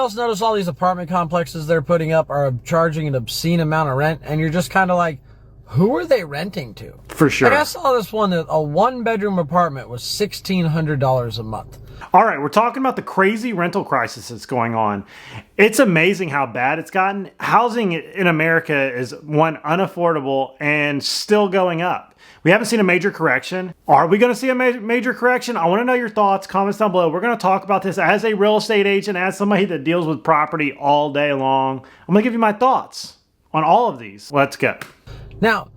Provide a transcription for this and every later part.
else notice all these apartment complexes they're putting up are charging an obscene amount of rent, and you're just kind of like, who are they renting to? For sure. Like I saw this one that a 1-bedroom apartment was $1,600 a month. All right, we're talking about the crazy rental crisis that's going on. It's amazing how bad it's gotten. Housing in America is, one, unaffordable and still going up. We haven't seen a major correction. Are we going to see a major correction? I want to know your thoughts. Comments down below. We're going to talk about this as a real estate agent, as somebody that deals with property all day long. I'm going to give you my thoughts on all of these. Let's go. Now,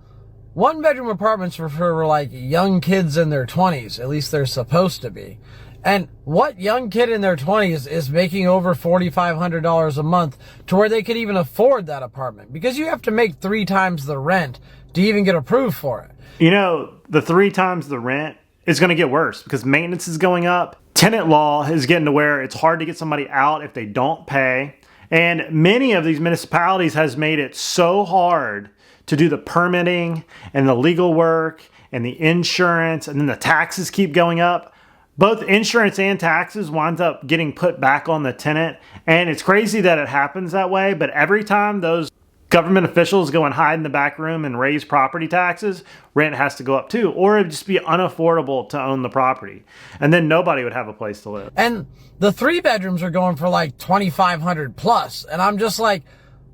1-bedroom apartments are for like young kids in their 20s. At least they're supposed to be. And what young kid in their 20s is making over $4,500 a month to where they could even afford that apartment? Because you have to make 3 times the rent to even get approved for it. You know, the 3 times the rent is going to get worse because maintenance is going up. Tenant law is getting to where it's hard to get somebody out if they don't pay. And many of these municipalities has made it so hard to do the permitting and the legal work and the insurance, and then the taxes keep going up. Both insurance and taxes winds up getting put back on the tenant. And it's crazy that it happens that way, but every time those government officials go and hide in the back room and raise property taxes, rent has to go up too, or it'd just be unaffordable to own the property. And then nobody would have a place to live. And the 3 bedrooms are going for like $2,500 plus. And I'm just like,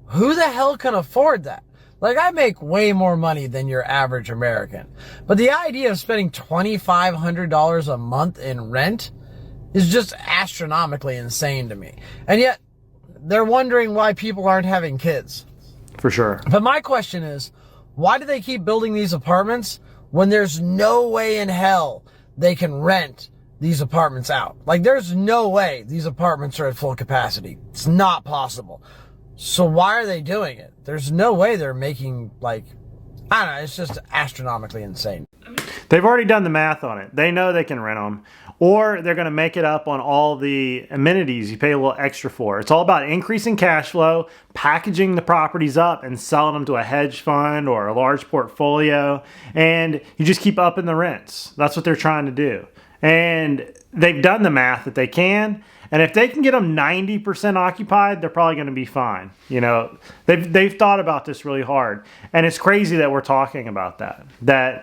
who the hell can afford that? Like, I make way more money than your average American. But the idea of spending $2,500 a month in rent is just astronomically insane to me. And yet, they're wondering why people aren't having kids. For sure. But my question is, why do they keep building these apartments when there's no way in hell they can rent these apartments out? Like, there's no way these apartments are at full capacity. It's not possible. So why are they doing it? There's no way they're making, like, I don't know, it's just astronomically insane. They've already done the math on it. They know they can rent them, or they're going to make it up on all the amenities you pay a little extra for. It's all about increasing cash flow, packaging the properties up and selling them to a hedge fund or a large portfolio, and you just keep upping the rents. That's what they're trying to do. And they've done the math that they can. And if they can get them 90% occupied, they're probably going to be fine. You know, they've thought about this really hard. And it's crazy that we're talking about that.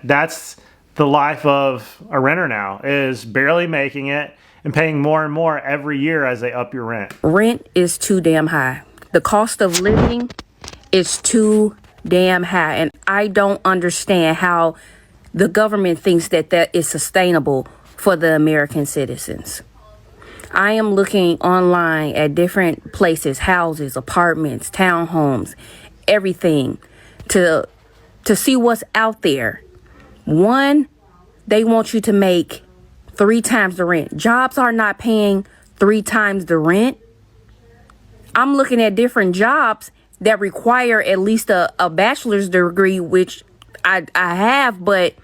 That's the life of a renter now, is barely making it and paying more and more every year as they up your rent. Rent is too damn high. The cost of living is too damn high. And I don't understand how the government thinks that that is sustainable for the American citizens. I am looking online at different places, houses, apartments, townhomes, everything to see what's out there. One, they want you to make 3 times the rent. Jobs are not paying 3 times the rent. I'm looking at different jobs that require at least a bachelor's degree, which I have, but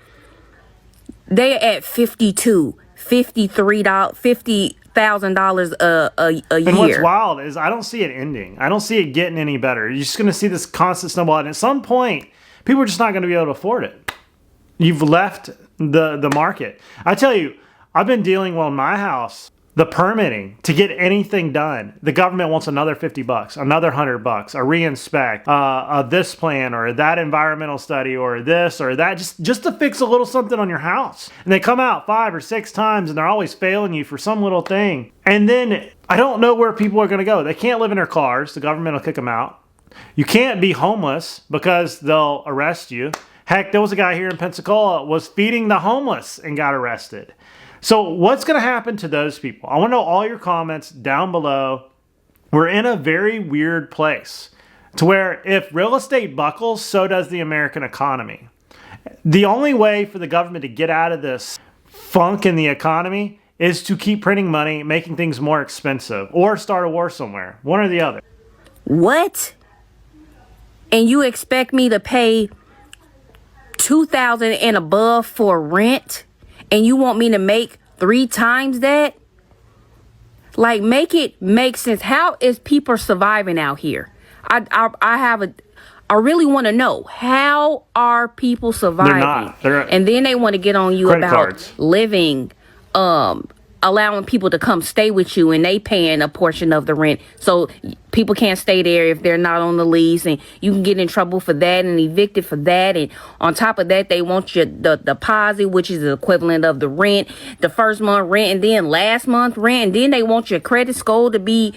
they're at $52,000, $53,000, $50,000 a year. And what's wild is I don't see it ending. I don't see it getting any better. You're just going to see this constant snowball. And at some point, people are just not going to be able to afford it. You've left the market. I tell you, I've been dealing well in my house. The permitting to get anything done, the government wants another $50, another $100, a reinspect, this plan or that environmental study or this or that, just to fix a little something on your house. And they come out 5 or 6 times and they're always failing you for some little thing. And then I don't know where people are going to go. They can't live in their cars. The government will kick them out. You can't be homeless because they'll arrest you. Heck, there was a guy here in Pensacola was feeding the homeless and got arrested. So what's going to happen to those people? I want to know all your comments down below. We're in a very weird place to where if real estate buckles, so does the American economy. The only way for the government to get out of this funk in the economy is to keep printing money, making things more expensive, or start a war somewhere. One or the other. What? And you expect me to pay $2,000 and above for rent? And you want me to make 3 times that? Like, make it make sense. How is people surviving out here? I really want to know, how are people surviving? They're not. And then they want to get on you credit about cards. living allowing people to come stay with you and they paying a portion of the rent. So people can't stay there if they're not on the lease, and you can get in trouble for that and evicted for that. And on top of that, they want your the deposit, which is the equivalent of the rent, the first month rent, and then last month rent. And then they want your credit score to be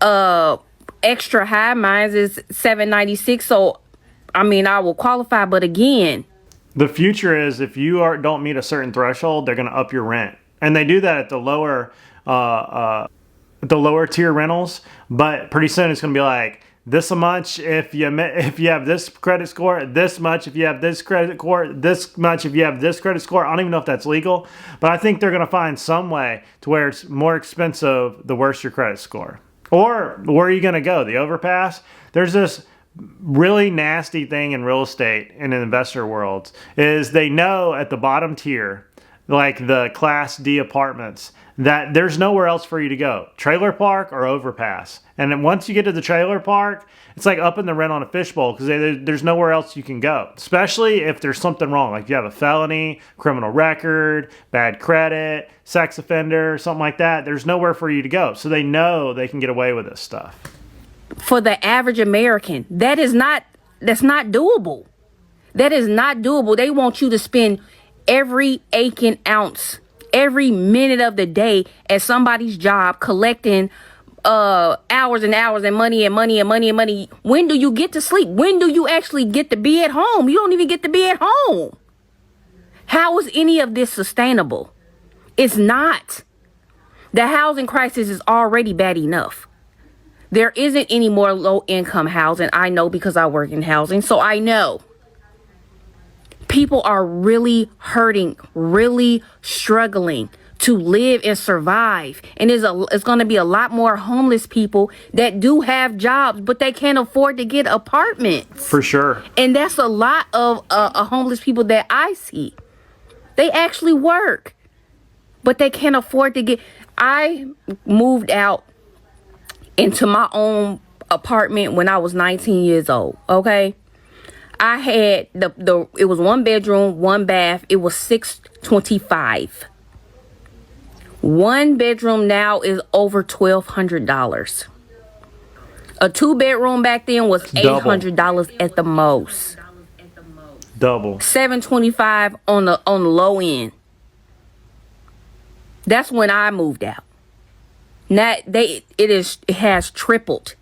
extra high. Mine is 796. So I mean, I will qualify, but again, the future is if you don't meet a certain threshold, they're going to up your rent. And they do that at the lower tier rentals, but pretty soon it's going to be like this much if you have this credit score, this much if you have this credit score, this much if you have this credit score. I don't even know if that's legal, but I think they're going to find some way to where it's more expensive the worse your credit score. Or where are you going to go? The overpass? There's this really nasty thing in real estate in an investor world is they know at the bottom tier, like the Class D apartments, that there's nowhere else for you to go. Trailer park or overpass. And then once you get to the trailer park, it's like upping the rent on a fishbowl because there's nowhere else you can go. Especially if there's something wrong, like you have a felony, criminal record, bad credit, sex offender, something like that. There's nowhere for you to go. So they know they can get away with this stuff. For the average American, that's not doable. That is not doable. They want you to spend every aching ounce, every minute of the day at somebody's job collecting hours and hours and money and money and money and money. When do you get to sleep? When do you actually get to be at home? You don't even get to be at home. How is any of this sustainable? It's not. The housing crisis is already bad enough. There isn't any more low-income housing. I know because I work in housing, so I know. People are really hurting, really struggling to live and survive. And it's going to be a lot more homeless people that do have jobs, but they can't afford to get apartments. For sure. And that's a lot of homeless people that I see. They actually work, but they can't afford to get. I moved out into my own apartment when I was 19 years old. Okay. I had it was 1 bedroom, 1 bath. It was $625. 1 bedroom now is over $1,200. A 2-bedroom back then was $800 at the most. Double. $725 on the low end. That's when I moved out. Now it has tripled.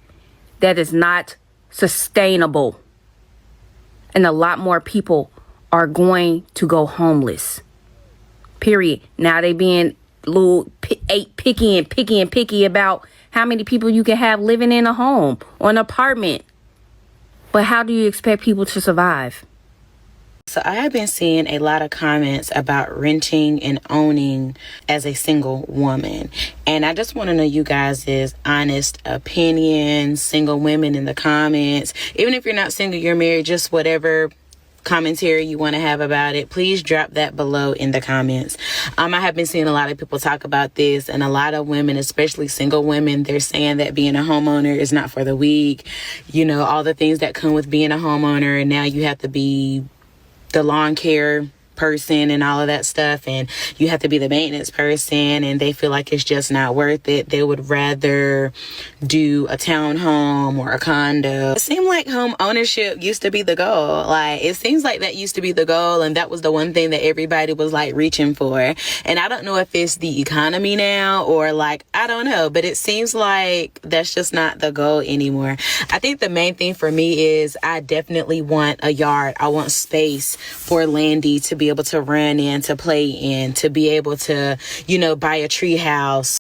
That is not sustainable. And a lot more people are going to go homeless. Period. Now they being little picky about how many people you can have living in a home or an apartment. But how do you expect people to survive? So I have been seeing a lot of comments about renting and owning as a single woman. And I just want to know you guys' honest opinions, single women in the comments. Even if you're not single, you're married, just whatever commentary you want to have about it, please drop that below in the comments. I have been seeing a lot of people talk about this, and a lot of women, especially single women, they're saying that being a homeowner is not for the weak. You know, all the things that come with being a homeowner, and now you have to be the lawn care person and all of that stuff, and you have to be the maintenance person, and they feel like it's just not worth it. They would rather do a townhome or a condo. It seemed like home ownership used to be the goal. Like, it seems like that used to be the goal, and that was the one thing that everybody was like reaching for. And I don't know if it's the economy now or like, I don't know, but it seems like that's just not the goal anymore. I think the main thing for me is I definitely want a yard. I want space for Landy to be able to run in, to play in, to be able to, you know, buy a tree house.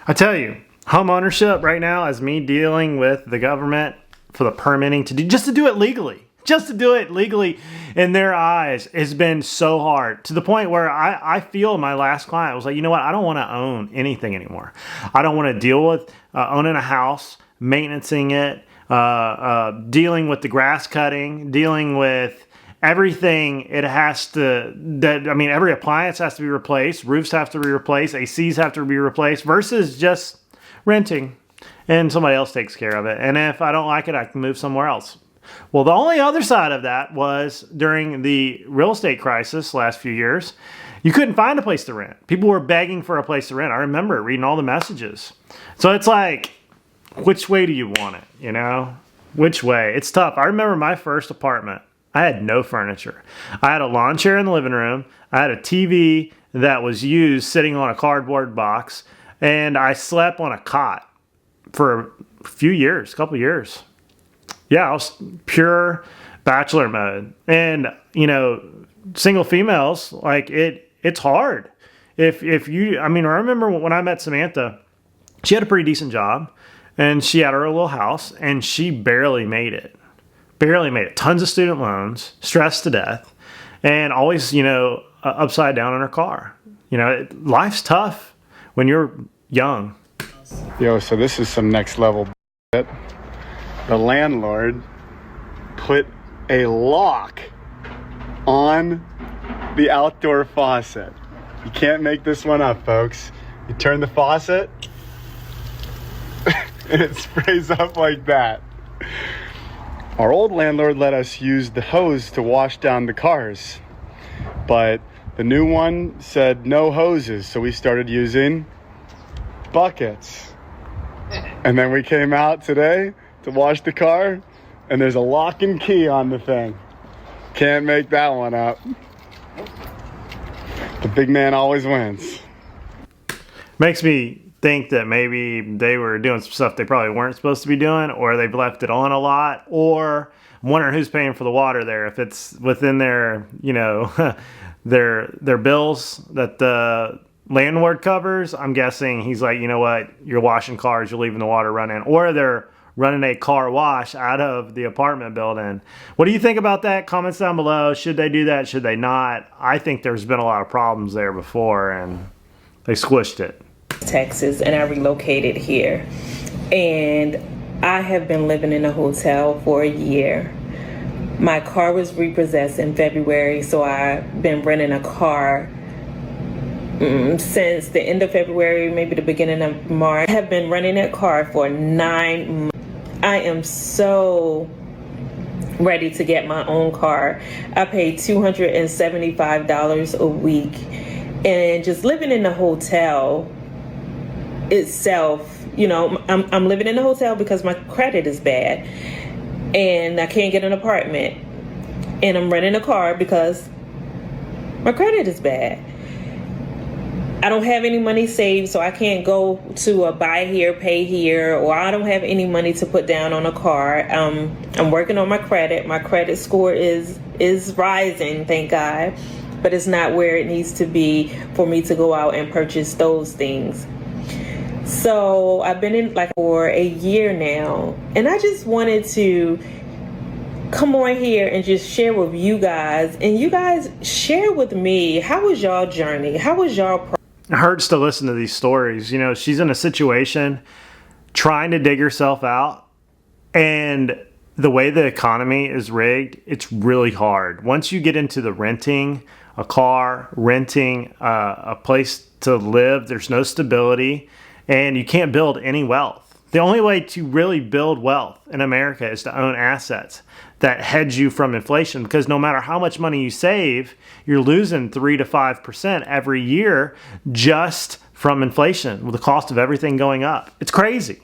I tell you, home ownership right now is me dealing with the government for the permitting to do it legally. Just to do it legally in their eyes has been so hard, to the point where I feel my last client was like, you know what? I don't want to own anything anymore. I don't want to deal with owning a house, maintaining it, dealing with the grass cutting, dealing with everything. It has to, every appliance has to be replaced. Roofs have to be replaced. ACs have to be replaced, versus just renting and somebody else takes care of it. And if I don't like it, I can move somewhere else. Well, the only other side of that was during the real estate crisis last few years, you couldn't find a place to rent. People were begging for a place to rent. I remember reading all the messages. So it's like, which way do you want it, you know? Which way? It's tough. I remember my first apartment. I had no furniture. I had a lawn chair in the living room. I had a TV that was used sitting on a cardboard box. And I slept on a cot for a few years, a couple years. Yeah, I was pure bachelor mode. And, you know, single females, like it's hard. If you, I mean, I remember when I met Samantha, she had a pretty decent job and she had her little house and she barely made it. Barely made it. Tons of student loans, stressed to death, and always, you know, upside down in her car. You know, life's tough when you're young. Yo, so this is some next level shit. The landlord put a lock on the outdoor faucet. You can't make this one up, folks. You turn the faucet and it sprays up like that. Our old landlord let us use the hose to wash down the cars, but the new one said no hoses, so we started using buckets. And then we came out today to wash the car, and there's a lock and key on the thing. Can't make that one up. The big man always wins. Makes me think that maybe they were doing some stuff they probably weren't supposed to be doing, or they've left it on a lot, or I'm wondering who's paying for the water there. If it's within their, you know, their bills that the landlord covers, I'm guessing he's like, you know what, you're washing cars, you're leaving the water running, or they're running a car wash out of the apartment building. What do you think about that? Comments down below. Should they do that? Should they not? I think there's been a lot of problems there before and they squished it. Texas, and I relocated here, and I have been living in a hotel for a year. My car was repossessed in February, so I've been renting a car since the end of February, maybe the beginning of March. I have been renting that car for 9 months. I am so ready to get my own car. I pay $275 a week, and just living in the hotel itself, you know, I'm living in a hotel because my credit is bad and I can't get an apartment, and I'm renting a car because my credit is bad. I don't have any money saved, so I can't go to a buy here, pay here, or I don't have any money to put down on a car. I'm working on my credit. My credit score is rising, thank God, but it's not where it needs to be for me to go out and purchase those things. So I've been in like for a year now, and I just wanted to come on here and just share with you guys, and you guys share with me, how was y'all journey? How was y'all It hurts to listen to these stories. You know, she's in a situation trying to dig herself out, and the way the economy is rigged, it's really hard. Once you get into the renting a car, renting a place to live, there's no stability, and you can't build any wealth. The only way to really build wealth in America is to own assets that hedge you from inflation, because no matter how much money you save, you're losing 3 to 5% every year just from inflation, with the cost of everything going up. It's crazy.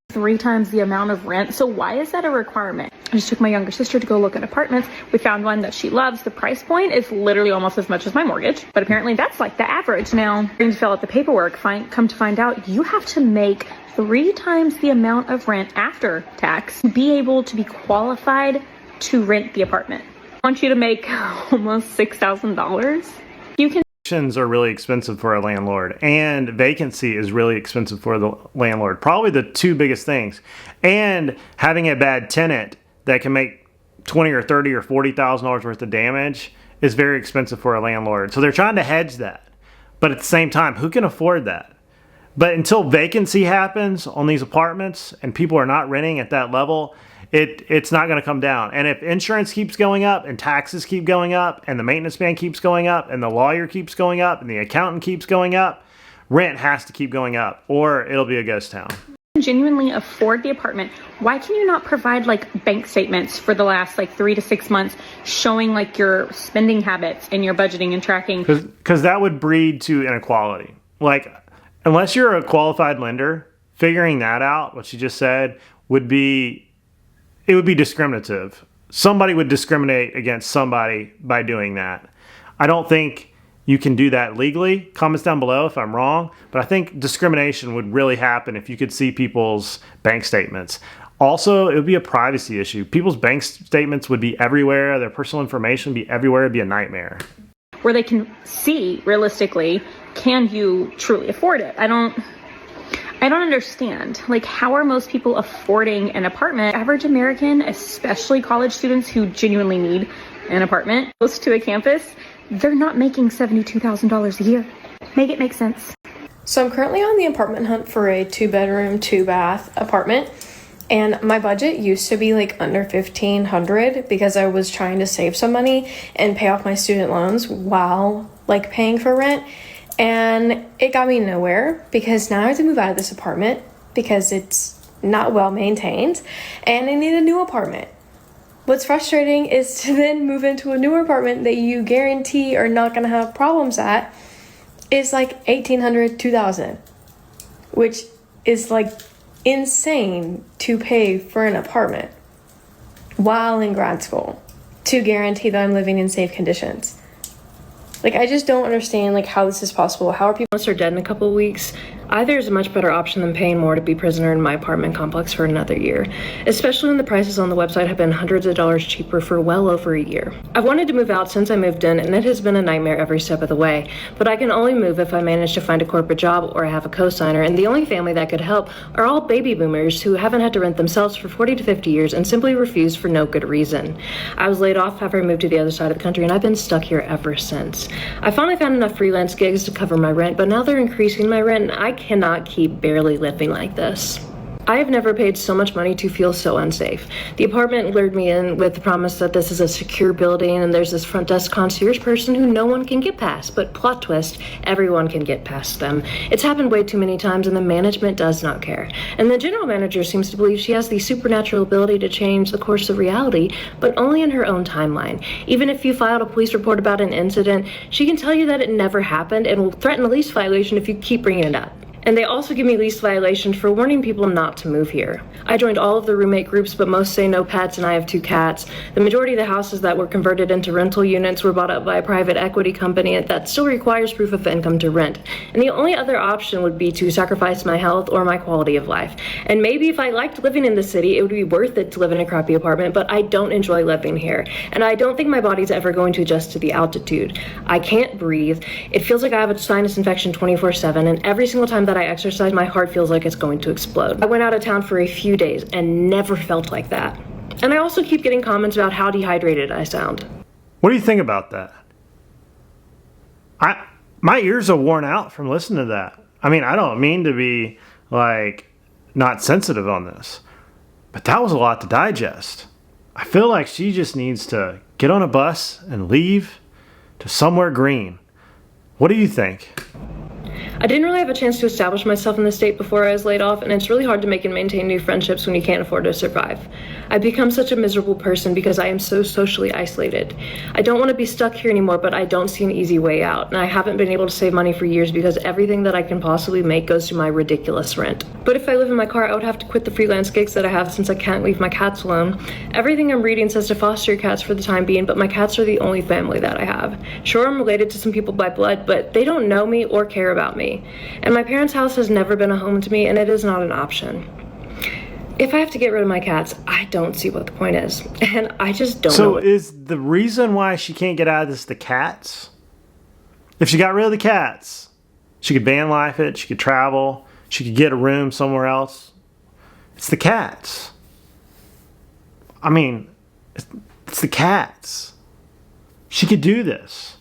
3 times the amount of rent. So why is that a requirement? I just took my younger sister to go look at apartments. We found one that she loves. The price point is literally almost as much as my mortgage, but apparently that's like the average. Now, going to fill out the paperwork, come to find out you have to make 3 times the amount of rent after tax to be able to be qualified to rent the apartment. I want you to make almost $6,000. You can. Evictions are really expensive for a landlord, and vacancy is really expensive for the landlord. Probably the 2 biggest things. And having a bad tenant that can make $20 or $30 or $40,000 worth of damage is very expensive for a landlord. So they're trying to hedge that. But at the same time, who can afford that? But until vacancy happens on these apartments and people are not renting at that level, it's not going to come down. And if insurance keeps going up and taxes keep going up and the maintenance man keeps going up and the lawyer keeps going up and the accountant keeps going up, rent has to keep going up or it'll be a ghost town. genuinely afford the apartment, why can you not provide like bank statements for the last like 3 to 6 months showing like your spending habits and your budgeting and tracking? Because that would breed to inequality. Like, unless you're a qualified lender, figuring that out, what you just said, would be discriminative. Somebody would discriminate against somebody by doing that. I don't think you can do that legally. Comments down below if I'm wrong, but I think discrimination would really happen if you could see people's bank statements. Also, it would be a privacy issue. People's bank statements would be everywhere. Their personal information would be everywhere. It'd be a nightmare. Where they can see realistically, can you truly afford it? I don't understand. Like, how are most people affording an apartment? Average American, especially college students who genuinely need an apartment close to a campus, they're not making $72,000 a year. Make it make sense. So I'm currently on the apartment hunt for a 2-bedroom, 2-bath apartment. And my budget used to be like under $1,500 because I was trying to save some money and pay off my student loans while like paying for rent. And it got me nowhere because now I have to move out of this apartment because it's not well maintained and I need a new apartment. What's frustrating is to then move into a newer apartment that you guarantee are not going to have problems at is like $1,800, $2,000, which is like insane to pay for an apartment while in grad school to guarantee that I'm living in safe conditions. Like, I just don't understand, like, how this is possible. How are people... Unless they're dead in a couple of weeks, either is a much better option than paying more to be prisoner in my apartment complex for another year, especially when the prices on the website have been hundreds of dollars cheaper for well over a year. I've wanted to move out since I moved in, and it has been a nightmare every step of the way, but I can only move if I manage to find a corporate job or I have a co-signer, and the only family that could help are all baby boomers who haven't had to rent themselves for 40 to 50 years and simply refuse for no good reason. I was laid off after I moved to the other side of the country, and I've been stuck here ever since. I finally found enough freelance gigs to cover my rent, but now they're increasing my rent, and I cannot keep barely living like this. I have never paid so much money to feel so unsafe. The apartment lured me in with the promise that this is a secure building and there's this front desk concierge person who no one can get past, but plot twist, everyone can get past them. It's happened way too many times and the management does not care. And the general manager seems to believe she has the supernatural ability to change the course of reality, but only in her own timeline. Even if you filed a police report about an incident, she can tell you that it never happened and will threaten a lease violation if you keep bringing it up. And they also give me lease violations for warning people not to move here. I joined all of the roommate groups, but most say no pets, and I have 2 cats. The majority of the houses that were converted into rental units were bought up by a private equity company that still requires proof of income to rent. And the only other option would be to sacrifice my health or my quality of life. And maybe if I liked living in the city, it would be worth it to live in a crappy apartment, but I don't enjoy living here. And I don't think my body's ever going to adjust to the altitude. I can't breathe. It feels like I have a sinus infection 24/7, and every single time that I exercise, my heart feels like it's going to explode. I went out of town for a few days and never felt like that. And I also keep getting comments about how dehydrated I sound. What do you think about that? My ears are worn out from listening to that. I mean, I don't mean to be like not sensitive on this, but that was a lot to digest. I feel like she just needs to get on a bus and leave to somewhere green. What do you think? I didn't really have a chance to establish myself in the state before I was laid off, and it's really hard to make and maintain new friendships when you can't afford to survive. I've become such a miserable person because I am so socially isolated. I don't want to be stuck here anymore, but I don't see an easy way out, and I haven't been able to save money for years because everything that I can possibly make goes to my ridiculous rent. But if I live in my car, I would have to quit the freelance gigs that I have since I can't leave my cats alone. Everything I'm reading says to foster your cats for the time being, but my cats are the only family that I have. Sure, I'm related to some people by blood, but they don't know me or care about me. And my parents' house has never been a home to me, and it is not an option. If I have to get rid of my cats, I don't see what the point is. And I just don't know. So is the reason why she can't get out of this the cats? If she got rid of the cats, she could van life it, she could travel, she could get a room somewhere else. It's the cats. I mean, it's the cats. She could do this.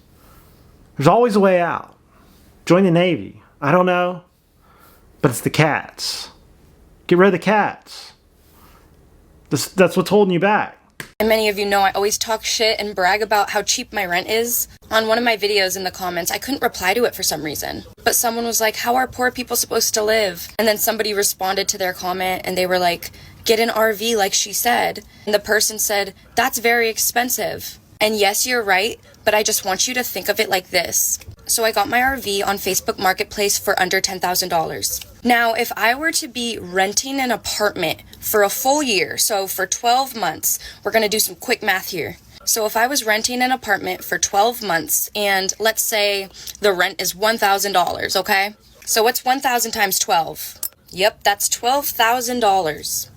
There's always a way out. Join the Navy. I don't know. But it's the cats. Get rid of the cats. That's what's holding you back. And many of you know I always talk shit and brag about how cheap my rent is. On one of my videos in the comments, I couldn't reply to it for some reason. But someone was like, how are poor people supposed to live? And then somebody responded to their comment and they were like, get an RV like she said. And the person said, that's very expensive. And yes, you're right, but I just want you to think of it like this. So I got my RV on Facebook Marketplace for under $10,000. Now, if I were to be renting an apartment for a full year, so for 12 months, we're going to do some quick math here. So if I was renting an apartment for 12 months and let's say the rent is $1,000, okay? So what's 1,000 times 12? Yep, that's $12,000.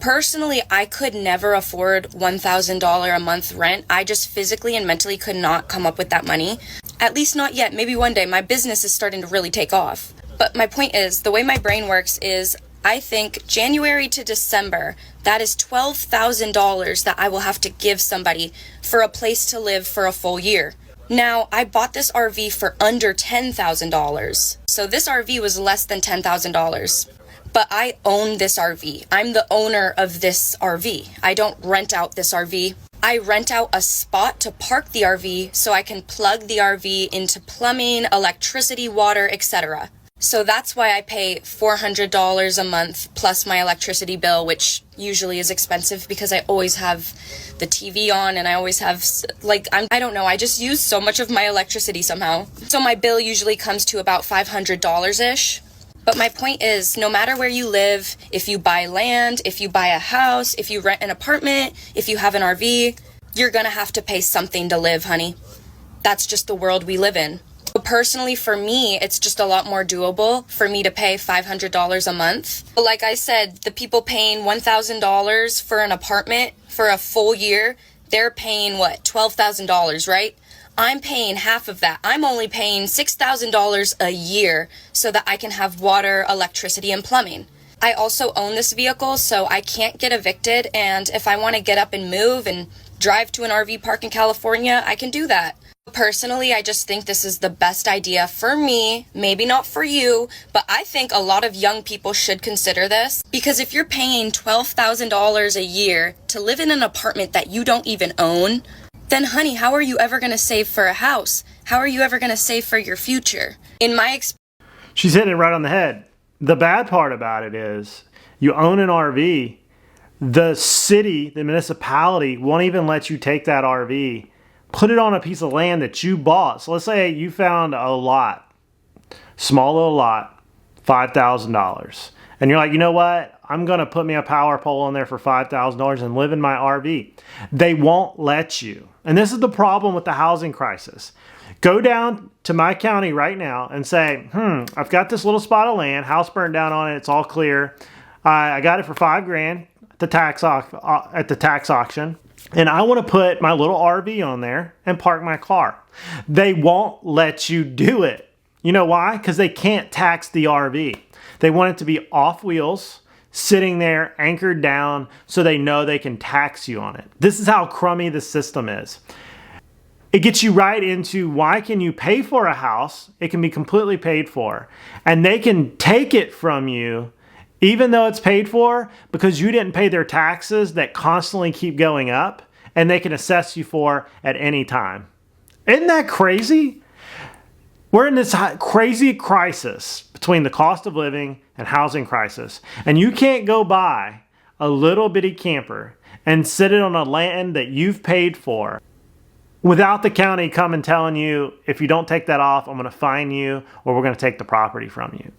Personally, I could never afford $1,000 a month rent. I just physically and mentally could not come up with that money. At least not yet. Maybe one day. My business is starting to really take off. But my point is, the way my brain works is I think January to December, that is $12,000 that I will have to give somebody for a place to live for a full year. Now, I bought this RV for under $10,000. So this RV was less than $10,000. But I own this RV. I'm the owner of this RV. I don't rent out this RV. I rent out a spot to park the RV so I can plug the RV into plumbing, electricity, water, etc. So that's why I pay $400 a month plus my electricity bill, which usually is expensive because I always have the TV on and I always have, I don't know, I just use so much of my electricity somehow. So my bill usually comes to about $500-ish. But my point is, no matter where you live, if you buy land, if you buy a house, if you rent an apartment, if you have an RV, you're gonna have to pay something to live, honey. That's just the world we live in. Personally, for me, it's just a lot more doable for me to pay $500 a month. But like I said, the people paying $1,000 for an apartment for a full year, they're paying what, $12,000, right? I'm paying half of that. I'm only paying $6,000 a year so that I can have water, electricity, and plumbing. I also own this vehicle, so I can't get evicted, and if I want to get up and move and drive to an RV park in California, I can do that. Personally, I just think this is the best idea for me, maybe not for you, but I think a lot of young people should consider this, because if you're paying $12,000 a year to live in an apartment that you don't even own, then honey, how are you ever going to save for a house? How are you ever going to save for your future? In my experience, She's hitting it right on the head. The bad part about it is you own an RV, the city, the municipality won't even let you take that RV, put it on a piece of land that you bought. So let's say you found a lot, small little lot, $5,000. And you're like, you know what? I'm going to put me a power pole in there for $5,000 and live in my RV. They won't let you. And this is the problem with the housing crisis. Go down to my county right now and say, I've got this little spot of land, house burned down on it, it's all clear. I got it for $5,000 at the tax auction. And I want to put my little RV on there and park my car. They won't let you do it. You know why? Because they can't tax the RV. They want it to be off wheels, sitting there, anchored down, so they know they can tax you on it. This is how crummy the system is. It gets you right into why can you pay for a house? It can be completely paid for. And they can take it from you, even though it's paid for, because you didn't pay their taxes that constantly keep going up, and they can assess you for at any time. Isn't that crazy? We're in this crazy crisis between the cost of living and housing crisis. And you can't go buy a little bitty camper and sit it on a land that you've paid for without the county coming telling you, if you don't take that off, I'm going to fine you or we're going to take the property from you.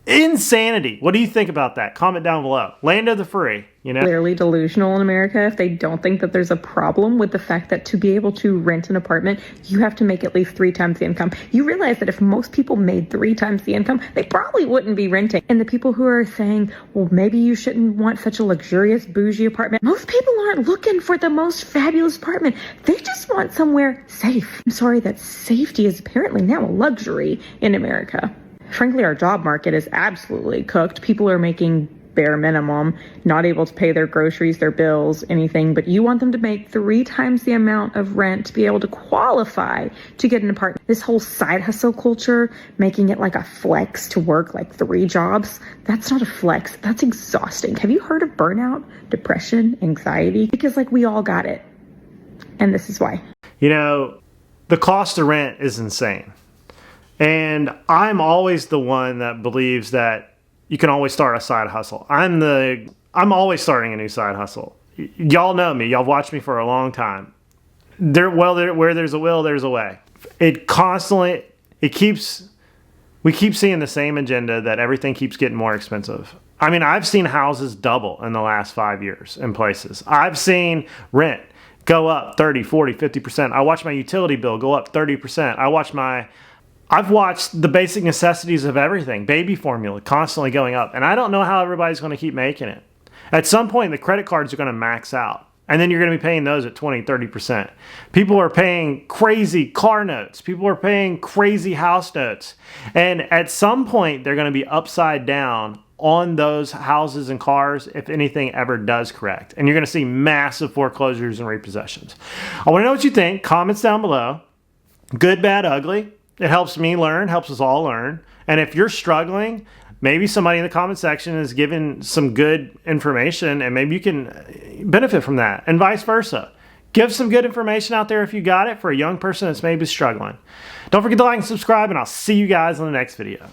Insanity. What do you think about that? Comment down below. Land of the free, you know? Clearly delusional in America if they don't think that there's a problem with the fact that to be able to rent an apartment, you have to make at least 3 times the income. You realize that if most people made 3 times the income, they probably wouldn't be renting. And the people who are saying, well, maybe you shouldn't want such a luxurious bougie apartment. Most people aren't looking for the most fabulous apartment. They just want somewhere safe. I'm sorry that safety is apparently now a luxury in America. Frankly, our job market is absolutely cooked. People are making bare minimum, not able to pay their groceries, their bills, anything, but you want them to make 3 times the amount of rent to be able to qualify to get an apartment. This whole side hustle culture, making it like a flex to work like 3 jobs, that's not a flex. That's exhausting. Have you heard of burnout, depression, anxiety? Because like we all got it. And this is why. You know, the cost of rent is insane. And I'm always the one that believes that you can always start a side hustle. I'm always starting a new side hustle. Y'all know me. Y'all watched me for a long time. Where there's a will, there's a way. We keep seeing the same agenda that everything keeps getting more expensive. I mean, I've seen houses double in the last 5 years in places. I've seen rent go up 30, 40, 50%. I watched my utility bill go up 30%. I've watched the basic necessities of everything, baby formula, constantly going up. And I don't know how everybody's going to keep making it. At some point, the credit cards are going to max out. And then you're going to be paying those at 20, 30%. People are paying crazy car notes. People are paying crazy house notes. And at some point, they're going to be upside down on those houses and cars if anything ever does correct. And you're going to see massive foreclosures and repossessions. I want to know what you think. Comments down below. Good, bad, ugly. It helps me learn, helps us all learn. And if you're struggling, maybe somebody in the comment section is giving some good information and maybe you can benefit from that, and vice versa. Give some good information out there if you got it for a young person that's maybe struggling. Don't forget to like and subscribe, and I'll see you guys in the next video.